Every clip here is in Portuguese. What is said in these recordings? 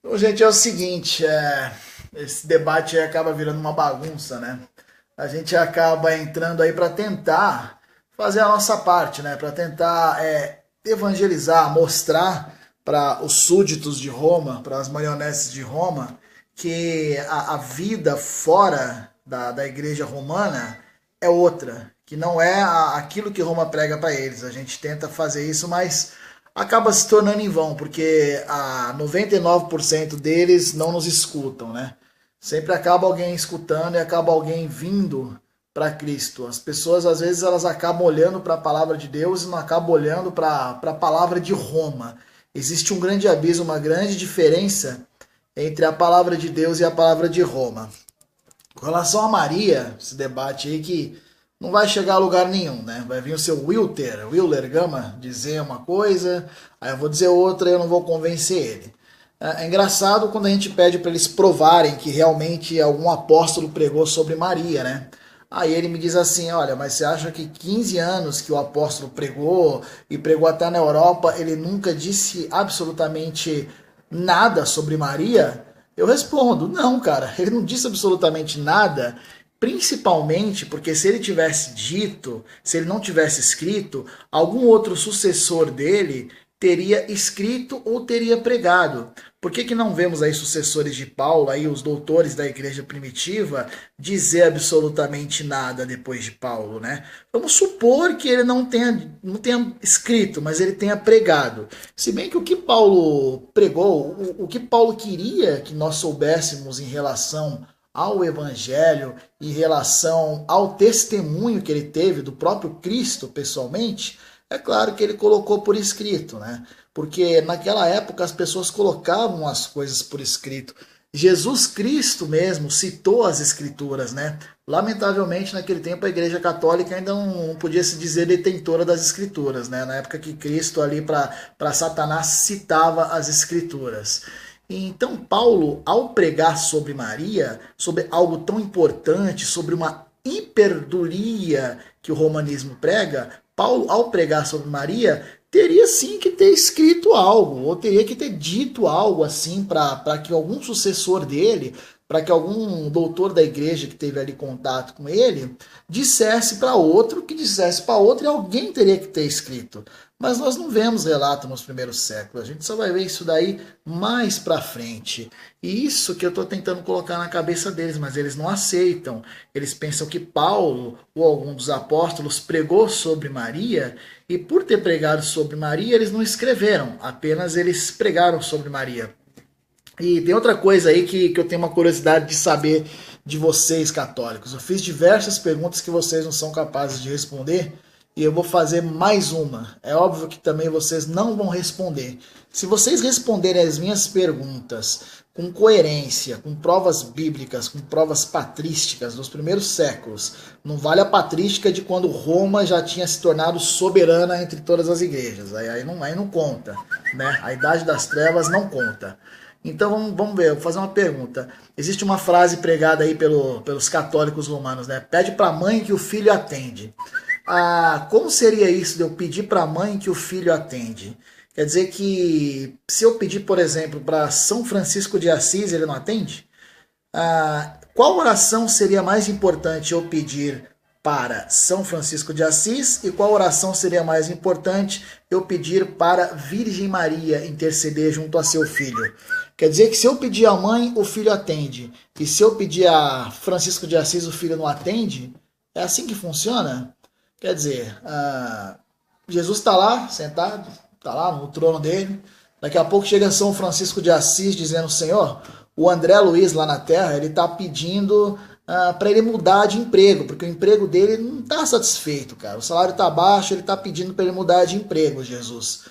Bom, gente, é o seguinte, esse debate aí acaba virando uma bagunça, né? A gente acaba entrando aí para tentar fazer a nossa parte, né? Para tentar evangelizar, mostrar para os súditos de Roma, para as marionetes de Roma, que a vida fora da igreja romana é outra, que não é aquilo que Roma prega para eles. A gente tenta fazer isso, mas acaba se tornando em vão, porque a 99% deles não nos escutam, né? Sempre acaba alguém escutando e acaba alguém vindo para Cristo. As pessoas, às vezes, elas acabam olhando para a palavra de Deus e não acabam olhando para a palavra de Roma. Existe um grande abismo, uma grande diferença entre a palavra de Deus e a palavra de Roma. Com relação a Maria, esse debate aí que não vai chegar a lugar nenhum, né? Vai vir o seu Willer Gama, dizer uma coisa, aí eu vou dizer outra e eu não vou convencer ele. É engraçado quando a gente pede para eles provarem que realmente algum apóstolo pregou sobre Maria, né? Aí ele me diz assim, olha, mas você acha que 15 anos que o apóstolo pregou, e pregou até na Europa, ele nunca disse absolutamente nada sobre Maria? Eu respondo, não, cara, ele não disse absolutamente nada, principalmente porque se ele tivesse dito, se ele não tivesse escrito, algum outro sucessor dele teria escrito ou teria pregado. Por que não vemos aí sucessores de Paulo, aí os doutores da igreja primitiva, dizer absolutamente nada depois de Paulo, né? Vamos supor que ele não tenha escrito, mas ele tenha pregado. Se bem que o que Paulo pregou, o que Paulo queria que nós soubéssemos em relação ao Evangelho, em relação ao testemunho que ele teve do próprio Cristo pessoalmente, é claro que ele colocou por escrito, né? Porque naquela época as pessoas colocavam as coisas por escrito. Jesus Cristo mesmo citou as escrituras, né? Lamentavelmente, naquele tempo a Igreja Católica ainda não podia se dizer detentora das escrituras, né? Na época que Cristo ali para Satanás citava as escrituras. Então, Paulo, ao pregar sobre Maria, sobre algo tão importante, sobre uma hiperdulia que o romanismo prega, Paulo, ao pregar sobre Maria, teria sim que ter escrito algo, ou teria que ter dito algo assim para que algum sucessor dele, para que algum doutor da igreja que teve ali contato com ele, dissesse para outro, que dissesse para outro, e alguém teria que ter escrito. Mas nós não vemos relato nos primeiros séculos, a gente só vai ver isso daí mais para frente. E isso que eu estou tentando colocar na cabeça deles, mas eles não aceitam. Eles pensam que Paulo ou algum dos apóstolos pregou sobre Maria, e por ter pregado sobre Maria, eles não escreveram, apenas eles pregaram sobre Maria. E tem outra coisa aí que eu tenho uma curiosidade de saber de vocês, católicos. Eu fiz diversas perguntas que vocês não são capazes de responder, e eu vou fazer mais uma. É óbvio que também vocês não vão responder. Se vocês responderem as minhas perguntas com coerência, com provas bíblicas, com provas patrísticas dos primeiros séculos, não vale a patrística de quando Roma já tinha se tornado soberana entre todas as igrejas. Aí não conta, né? A Idade das Trevas não conta. Então vamos ver, eu vou fazer uma pergunta. Existe uma frase pregada aí pelos católicos romanos, né? Pede para a mãe que o filho atende. Como seria isso de eu pedir para a mãe que o filho atende? Quer dizer que se eu pedir, por exemplo, para São Francisco de Assis, ele não atende? Qual oração seria mais importante eu pedir para São Francisco de Assis e qual oração seria mais importante eu pedir para Virgem Maria interceder junto a seu filho? Quer dizer que se eu pedir à mãe, o filho atende. E se eu pedir a Francisco de Assis, o filho não atende? É assim que funciona? Quer dizer, Jesus está lá, sentado, está lá no trono dele. Daqui a pouco chega São Francisco de Assis dizendo, Senhor, o André Luiz lá na Terra, ele está pedindo para ele mudar de emprego, porque o emprego dele não está satisfeito, cara. O salário está baixo, ele está pedindo para ele mudar de emprego, Jesus.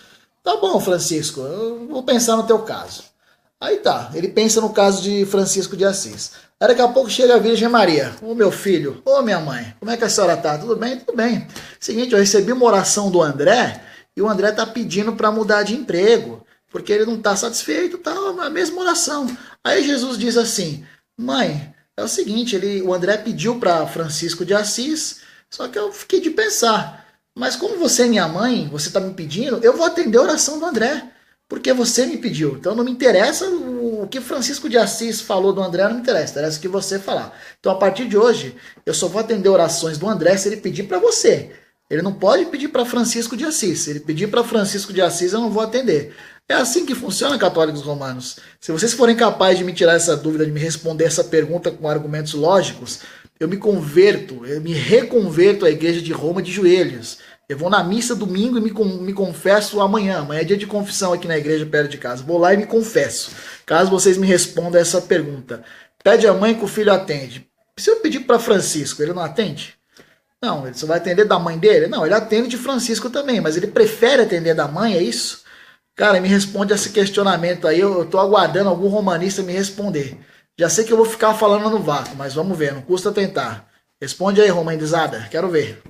Tá bom, Francisco, eu vou pensar no teu caso. Aí tá, ele pensa no caso de Francisco de Assis. Aí daqui a pouco chega a Virgem Maria. Ô meu filho, ô minha mãe, como é que a senhora tá? Tudo bem? Tudo bem. Seguinte, eu recebi uma oração do André e o André tá pedindo para mudar de emprego, porque ele não tá satisfeito, tá a mesma oração. Aí Jesus diz assim, mãe, é o seguinte, o André pediu para Francisco de Assis, só que eu fiquei de pensar, mas como você é minha mãe, você tá me pedindo, eu vou atender a oração do André porque você me pediu. Então não me interessa o O que Francisco de Assis falou do André não me interessa, interessa o que você falar. Então, a partir de hoje, eu só vou atender orações do André se ele pedir para você. Ele não pode pedir para Francisco de Assis. Se ele pedir para Francisco de Assis, eu não vou atender. É assim que funciona, católicos romanos. Se vocês forem capazes de me tirar essa dúvida, de me responder essa pergunta com argumentos lógicos, eu me reconverto à igreja de Roma de joelhos. Eu vou na missa domingo e me confesso amanhã. Amanhã é dia de confissão aqui na igreja perto de casa. Vou lá e me confesso. Caso vocês me respondam essa pergunta. Pede a mãe que o filho atende. Se eu pedir para Francisco, ele não atende? Não, ele só vai atender da mãe dele? Não, ele atende de Francisco também, mas ele prefere atender da mãe, é isso? Cara, me responde esse questionamento aí. Eu tô aguardando algum romanista me responder. Já sei que eu vou ficar falando no vácuo, mas vamos ver, não custa tentar. Responde aí, romanizada, quero ver.